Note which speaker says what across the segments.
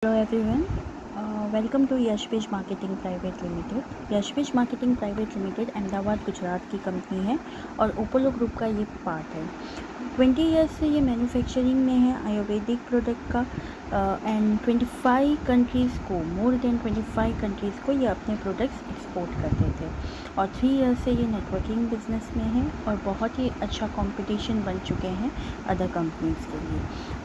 Speaker 1: Hello everyone, welcome to Yashviz marketing private limited. Yashviz marketing private limited Ahmedabad Gujarat की company है और Apollo group का ये पार्ट है। 20 ईयर्स से ये मैन्युफैक्चरिंग में है आयुर्वेदिक प्रोडक्ट का एंड 25 कंट्रीज़ को, मोर देन 25 कंट्रीज़ को ये अपने प्रोडक्ट्स एक्सपोर्ट करते थे और 3 ईयर्स से ये नेटवर्किंग बिजनेस में है और बहुत ही अच्छा कंपटीशन बन चुके हैं अदर कंपनीज़ के लिए।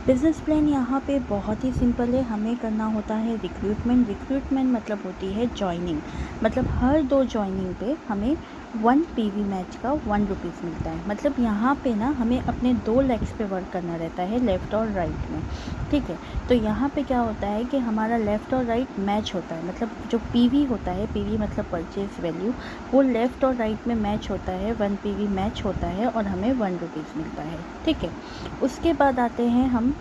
Speaker 1: बिज़नेस प्लान यहाँ पे बहुत ही सिंपल है। हमें करना होता है रिक्रूटमेंट मतलब होती है जॉइनिंग, मतलब हर 2 जॉइनिंग पे हमें 1 पीवी मैच का 1 रुपीज़ मिलता है। मतलब यहाँ पे ना हमें अपने 2 लेग्स पे वर्क करना रहता है, लेफ़्ट और राइट में, ठीक है। तो यहाँ पे क्या होता है कि हमारा लेफ़्ट और राइट मैच होता है, मतलब जो पीवी होता है, पीवी मतलब परचेज वैल्यू, वो लेफ़्ट और राइट में मैच होता है, 1 पीवी मैच होता है और हमें 1 रुपीज़ मिलता है, ठीक है। उसके बाद आते हैं हम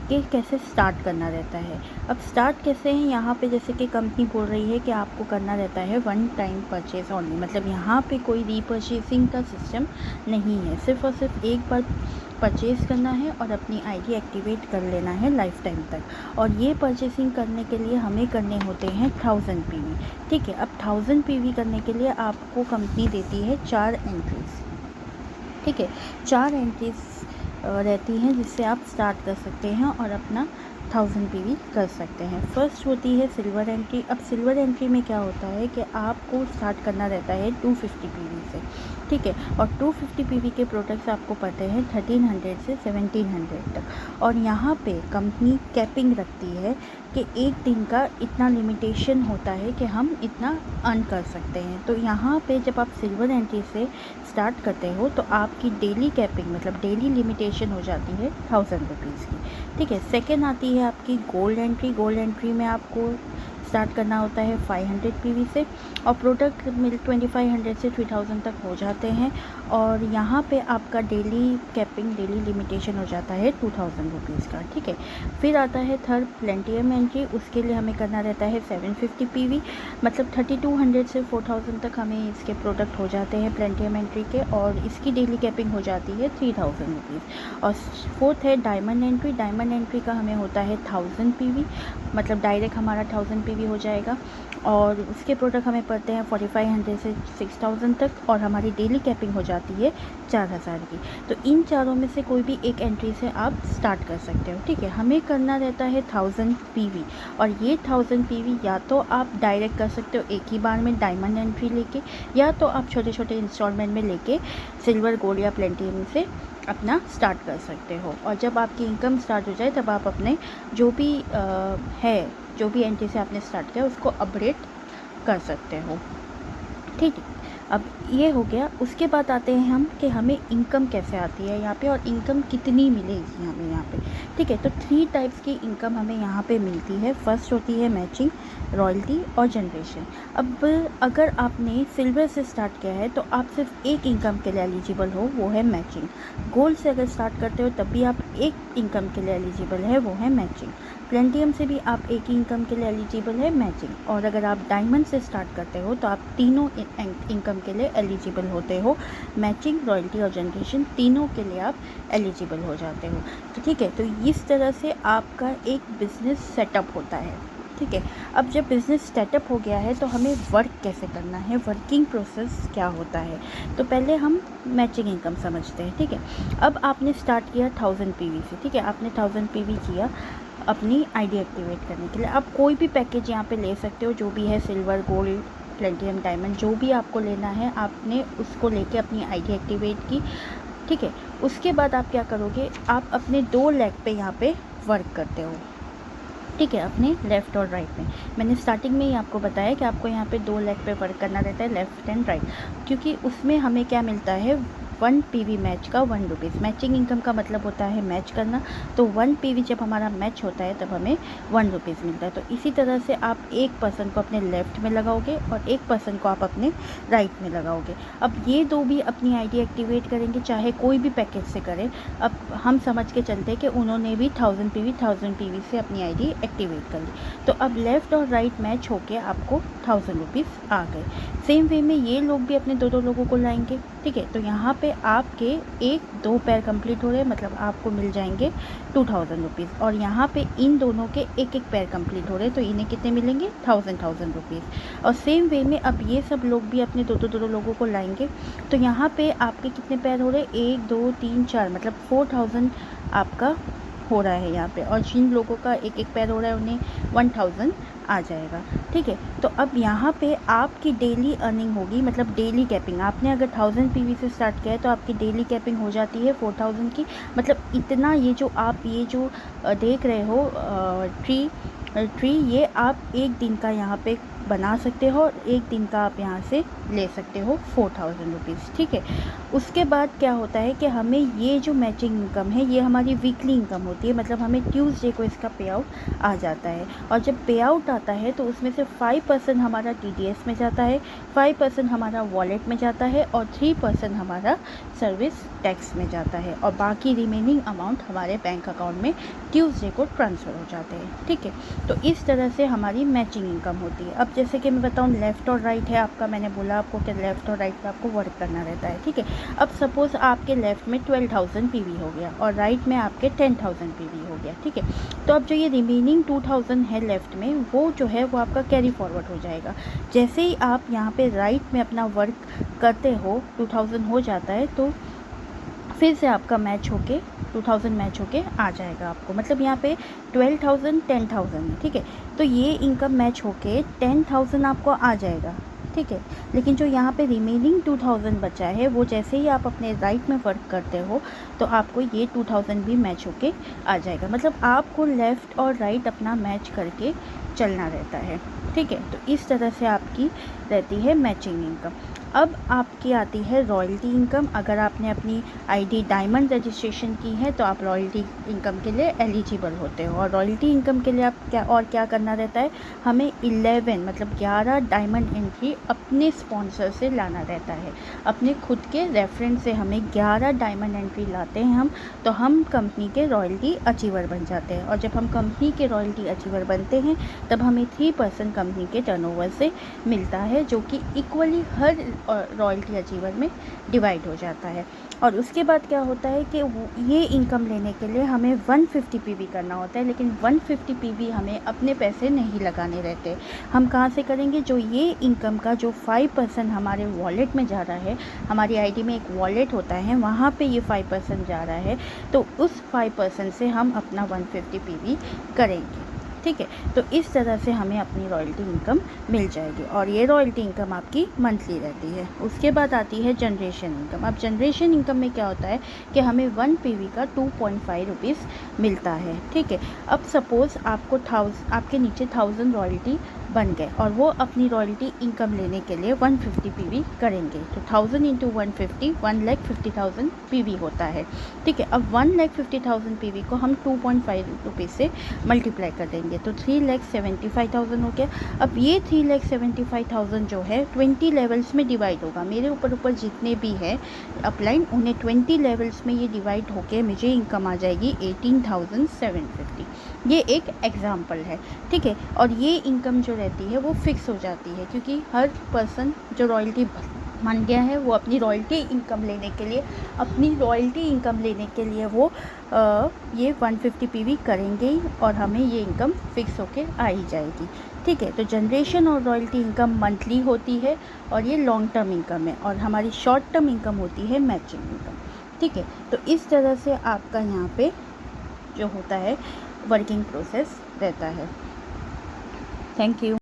Speaker 1: कि कैसे स्टार्ट करना रहता है। अब स्टार्ट कैसे हैं, यहाँ पे जैसे कि कंपनी बोल रही है कि आपको करना रहता है 1 टाइम परचेज ओनली, मतलब यहाँ पे कोई रीपर्चेसिंग का सिस्टम नहीं है, सिर्फ और सिर्फ एक बार परचेज़ करना है और अपनी आईडी एक्टिवेट कर लेना है लाइफ टाइम तक। और ये परचेसिंग करने के लिए हमें करने होते हैं 1000 पीवी, ठीक है। अब 1000 पीवी करने के लिए आपको कंपनी देती है 4 एंट्रीज़, ठीक है। 4 एंट्रीज़ रहती हैं जिससे आप स्टार्ट कर सकते हैं और अपना 1000 पीवी कर सकते हैं। फर्स्ट होती है सिल्वर एंट्री। अब सिल्वर एंट्री में क्या होता है कि आपको स्टार्ट करना रहता है 250 पीवी से, ठीक है। और 250 पीवी के प्रोडक्ट्स आपको पड़ते हैं 1300 से 1700 तक। और यहाँ पे कंपनी कैपिंग रखती है कि एक दिन का इतना लिमिटेशन होता है कि हम इतना अर्न कर सकते हैं। तो यहाँ पे जब आप सिल्वर एंट्री से स्टार्ट करते हो तो आपकी डेली कैपिंग मतलब डेली लिमिटेशन हो जाती है 1000 रुपीज़ की, ठीक है। सेकेंड आती है आपकी गोल्ड एंट्री। गोल्ड एंट्री में आपको स्टार्ट करना होता है 500 पीवी से और प्रोडक्ट मिल 2500 से 3000 तक हो जाते हैं। और यहाँ पे आपका डेली कैपिंग, डेली लिमिटेशन हो जाता है 2000 रुपीज़ का, ठीक है। फिर आता है थर्ड प्लेटिनम एंट्री। उसके लिए हमें करना रहता है 750 पीवी, मतलब 3200 से 4000 तक हमें इसके प्रोडक्ट हो जाते हैं प्लेटिनम एंट्री के और इसकी डेली कैपिंग हो जाती है 3000 रुपीज़। और फोर्थ है डायमंड एंट्री। डायमंड एंट्री का हमें होता है 1000 पीवी, मतलब डायरेक्ट हमारा 1000 पीवी हो जाएगा और उसके प्रोडक्ट हमें पड़ते हैं 4500 से 6000 तक और हमारी डेली कैपिंग हो जाती है 4000 की। तो इन चारों में से कोई भी एक एंट्री से आप स्टार्ट कर सकते हो, ठीक है। हमें करना रहता है 1000 पीवी और ये 1000 पीवी या तो आप डायरेक्ट कर सकते हो एक ही बार में डायमंड एंट्री लेके, या तो आप छोटे छोटे इंस्टॉलमेंट में लेके सिल्वर, गोल्ड या प्लेटिनम से अपना स्टार्ट कर सकते हो। और जब आपकी इनकम स्टार्ट हो जाए तब आप अपने जो भी एंट्री से आपने स्टार्ट किया उसको अपडेट कर सकते हो, ठीक है। अब ये हो गया। उसके बाद आते हैं हम कि हमें इनकम कैसे आती है यहाँ पे और इनकम कितनी मिलेगी हमें यहाँ पे, ठीक है। तो 3 टाइप्स की इनकम हमें यहाँ पे मिलती है। फर्स्ट होती है मैचिंग, रॉयल्टी और जनरेशन। अब अगर आपने सिल्वर से स्टार्ट किया है तो आप सिर्फ एक इनकम के लिए एलिजिबल हो, वो है मैचिंग। गोल्ड से अगर स्टार्ट करते हो तब भी आप एक इनकम के लिए एलिजिबल है, वो है मैचिंग। प्लेटिनम से भी आप एक ही इनकम के लिए एलिजिबल है, मैचिंग। और अगर आप डायमंड से स्टार्ट करते हो तो आप तीनों इनकम के लिए एलिजिबल होते हो, मैचिंग, रॉयल्टी और जनरेशन, तीनों के लिए आप एलिजिबल हो जाते हो। तो ठीक है, तो इस तरह से आपका एक बिज़नेस सेटअप होता है, ठीक है। अब जब बिज़नेस सेटअप हो गया है तो हमें वर्क कैसे करना है, वर्किंग प्रोसेस क्या होता है। तो पहले हम मैचिंग इनकम समझते हैं, ठीक है। अब आपने स्टार्ट किया 1000 पीवी से, ठीक है। आपने 1000 पीवी किया अपनी आईडी एक्टिवेट करने के लिए। आप कोई भी पैकेज यहाँ पे ले सकते हो, जो भी है सिल्वर, गोल्ड, प्लेटिनम, डायमंड, जो भी आपको लेना है आपने उसको लेके अपनी आईडी एक्टिवेट की, ठीक है। उसके बाद आप क्या करोगे, आप अपने 2 लेग पे यहाँ पे वर्क करते हो, ठीक है, अपने लेफ़्ट और राइट में। मैंने स्टार्टिंग में ही आपको बताया कि आपको यहाँ पे 2 लेग पे वर्क करना रहता है, लेफ़्ट एंड राइट, क्योंकि उसमें हमें क्या मिलता है 1 पीवी मैच का 1 रुपीज़। मैचिंग इनकम का मतलब होता है मैच करना, तो 1 पीवी जब हमारा मैच होता है तब हमें 1 रुपीज़ मिलता है। तो इसी तरह से आप एक पर्सन को अपने लेफ़्ट में लगाओगे और एक पर्सन को आप अपने राइट में लगाओगे। अब ये 2 भी अपनी आईडी एक्टिवेट करेंगे, चाहे कोई भी पैकेज से करें। अब हम समझ के चलते हैं कि उन्होंने भी 1000 पीवी से अपनी आईडी एक्टिवेट कर ली, तो अब लेफ़्ट और राइट मैच होके आपको 1000 रुपीज़ आ गए। सेम वे में ये लोग भी अपने 2 लोगों को लाएंगे, ठीक है। तो यहाँ पे आपके 1-2 पैर कंप्लीट हो रहे हैं, मतलब आपको मिल जाएंगे 2000 रुपीज़, और यहाँ पे इन दोनों के 1-1 पैर कंप्लीट हो रहे हैं, तो इन्हें कितने मिलेंगे 1000 रुपीज़। और सेम वे में अब ये सब लोग भी अपने दो लोगों को लाएंगे, तो यहाँ पे आपके कितने पैर हो रहे हैं, 1 2 3 4, मतलब 4000 आपका हो रहा है यहाँ पे, और जिन लोगों का 1-1 पैर हो रहा है उन्हें 1000 आ जाएगा। ठीक है। तो अब यहाँ पे आपकी डेली अर्निंग होगी, मतलब डेली कैपिंग, आपने अगर 1000 पीवी से स्टार्ट किया है तो आपकी डेली कैपिंग हो जाती है 4000 की। मतलब इतना ये जो आप ये जो देख रहे हो ट्री, ये आप एक दिन का यहाँ पे बना सकते हो, और एक दिन का आप यहाँ से ले सकते हो 4000 रुपीज़। ठीक है। उसके बाद क्या होता है कि हमें ये जो मैचिंग इनकम है ये हमारी वीकली इनकम होती है, मतलब हमें ट्यूसडे को इसका पे आउट आ जाता है, और जब पे आउट आता है तो उसमें से 5% हमारा TDS में जाता है, 5% हमारा वॉलेट में जाता है, और 3% हमारा सर्विस टैक्स में जाता है, और बाकी रिमेनिंग अमाउंट हमारे बैंक अकाउंट में ट्यूसडे को ट्रांसफ़र हो जाते हैं। ठीक है। तो इस तरह से हमारी मैचिंग इनकम होती है। अब जैसे कि मैं बताऊँ, लेफ़्ट और राइट है आपका, मैंने बोला आपको कि लेफ़्ट और राइट पे आपको वर्क करना रहता है। ठीक है। अब सपोज़ आपके लेफ़्ट में 12,000 पीवी हो गया और राइट में आपके 10,000 पीवी हो गया। ठीक है। तो अब जो ये रिमेनिंग 2000 है लेफ़्ट में, वो जो है वो आपका कैरी फॉरवर्ड हो जाएगा। जैसे ही आप यहाँ पे राइट में अपना वर्क करते हो, 2000 हो जाता है, तो फिर से आपका मैच होके 2000 मैच होके आ जाएगा आपको, मतलब यहाँ पे 12,000 10,000 है। ठीक है। तो ये इनकम मैच होके 10,000 आपको आ जाएगा। ठीक है। लेकिन जो यहाँ पे रिमेनिंग 2000 बचा है, वो जैसे ही आप अपने राइट में वर्क करते हो तो आपको ये 2000 भी मैच होके आ जाएगा। मतलब आपको लेफ़्ट और राइट अपना मैच करके चलना रहता है। ठीक है। तो इस तरह से आपकी रहती है मैचिंग इनकम। अब आपकी आती है रॉयल्टी इनकम। अगर आपने अपनी आईडी डायमंड रजिस्ट्रेशन की है तो आप रॉयल्टी इनकम के लिए एलिजिबल होते हो, और रॉयल्टी इनकम के लिए आप क्या करना रहता है, हमें 11 मतलब 11 डायमंड एंट्री अपने स्पॉन्सर से लाना रहता है। अपने खुद के रेफरेंस से हमें 11 डायमंड एंट्री लाते हैं हम, तो हम कंपनी के रॉयल्टी अचीवर बन जाते हैं, और जब हम कंपनी के रॉयल्टी अचीवर बनते हैं तब हमें 3% कंपनी के टर्नओवर से मिलता है, जो कि इक्वली हर रॉयल्टी अचीवर में डिवाइड हो जाता है। और उसके बाद क्या होता है कि ये इनकम लेने के लिए हमें 150 पीवी करना होता है, लेकिन 150 पीवी हमें अपने पैसे नहीं लगाने रहते। हम कहाँ से करेंगे, जो ये इनकम का जो 5% हमारे वॉलेट में जा रहा है, हमारी आईडी में एक वॉलेट होता है, वहाँ पे ये 5% जा रहा है, तो उस 5% से हम अपना 150 पीवी करेंगे। ठीक है। तो इस तरह से हमें अपनी रॉयल्टी इनकम मिल जाएगी, और ये रॉयल्टी इनकम आपकी मंथली रहती है। उसके बाद आती है जनरेशन इनकम। अब जनरेशन इनकम में क्या होता है कि हमें 1 पीवी का 2.5 रुपीज़ मिलता है। ठीक है। अब सपोज़ आपको आपके नीचे 1000 रॉयल्टी बन गए, और वो अपनी रॉयल्टी इनकम लेने के लिए 150 पीवी करेंगे, तो 1000 इंटू 150 1,50,000 पीवी होता है। ठीक है। अब 1,50,000 पीवी को हम 2.5 रुपीज़ से मल्टीप्लाई कर देंगे, तो 3,75,000 हो गया। अब ये 3,75,000 जो है 20 लेवल्स में डिवाइड होगा। मेरे ऊपर जितने भी है अपलाइन, उन्हें 20 लेवल्स में ये डिवाइड होके मुझे इनकम आ जाएगी 18,750। ये एक एग्जाम्पल है। ठीक है। और ये इनकम जो रहती है वो फिक्स हो जाती है, क्योंकि हर पर्सन जो रॉयल्टी मान गया है वो अपनी रॉयल्टी इनकम लेने के लिए वो ये 150 पीवी करेंगे ही, और हमें ये इनकम फिक्स होके आ ही जाएगी। ठीक है। तो जनरेशन और रॉयल्टी इनकम मंथली होती है, और ये लॉन्ग टर्म इनकम है, और हमारी शॉर्ट टर्म इनकम होती है मैचिंग इनकम। ठीक है। तो इस तरह से आपका यहाँ पे जो होता है वर्किंग प्रोसेस रहता है। Thank you.